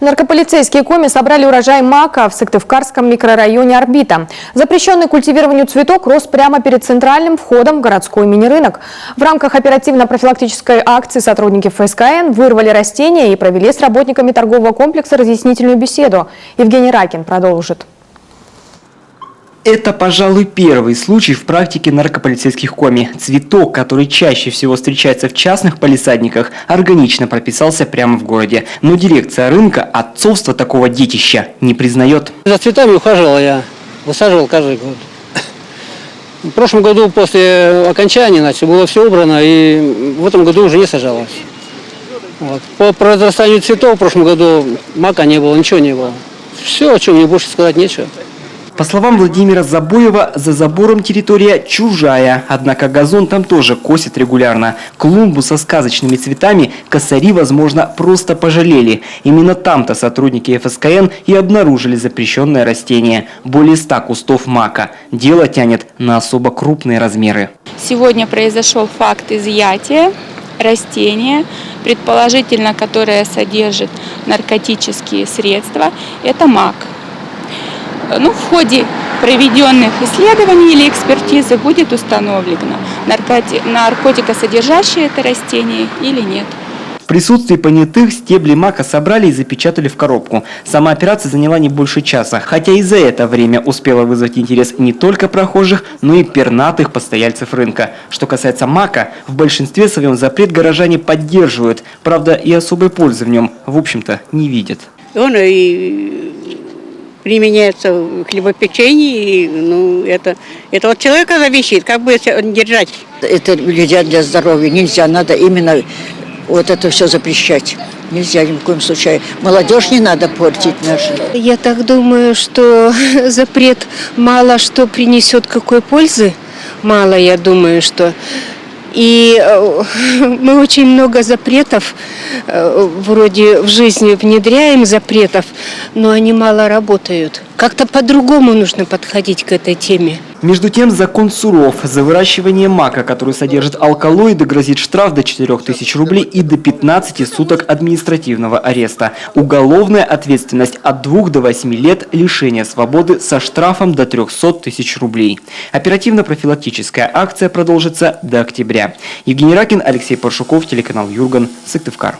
Наркополицейские коми собрали урожай мака в Сыктывкарском микрорайоне Орбита. Запрещенный культивированию цветок рос прямо перед центральным входом в городской мини-рынок. В рамках оперативно-профилактической акции сотрудники ФСКН вырвали растения и провели с работниками торгового комплекса разъяснительную беседу. Евгений Ракин продолжит. Это, пожалуй, первый случай в практике наркополицейских коми. Цветок, который чаще всего встречается в частных палисадниках, органично прописался прямо в городе. Но дирекция рынка отцовства такого детища не признает. За цветами ухаживал я, высаживал каждый год. В прошлом году после окончания было все убрано, и в этом году уже не сажалось. Вот. По произрастанию цветов в прошлом году мака не было, ничего не было. Все, о чем мне больше сказать нечего. По словам Владимира Забоева, за забором территория чужая, однако газон там тоже косят регулярно. Клумбу со сказочными цветами косари, возможно, просто пожалели. Именно там-то сотрудники ФСКН и обнаружили запрещенное растение – более 100 кустов мака. Дело тянет на особо крупные размеры. Сегодня произошел факт изъятия растения, предположительно, которое содержит наркотические средства. Это мак. В ходе проведенных исследований или экспертизы будет установлено, наркотикосодержащее это растение или нет. В присутствии понятых стебли мака собрали и запечатали в коробку. Сама операция заняла не больше часа, хотя и за это время успела вызвать интерес не только прохожих, но и пернатых постояльцев рынка. Что касается мака, в большинстве своем запрет горожане поддерживают, правда и особой пользы в нем, в общем-то, не видят. Он и применяется в хлебопечении, это от человека зависит, как бы держать. Это вредят для здоровья, нельзя, надо именно вот это все запрещать. Нельзя ни в коем случае. Молодежь не надо портить нашу. Я так думаю, что запрет мало что принесет, какой пользы. Мало, я думаю, что. И мы очень много запретов вроде в жизни внедряем запретов, но они мало работают. Как-то по-другому нужно подходить к этой теме. Между тем, закон суров. За выращивание мака, который содержит алкалоиды, грозит штраф до 4000 рублей и до 15 суток административного ареста. Уголовная ответственность от 2 до 8 лет лишения свободы со штрафом до 300 тысяч рублей. Оперативно-профилактическая акция продолжится до октября. Евгений Ракин, Алексей Паршуков, телеканал Юрган, Сыктывкар.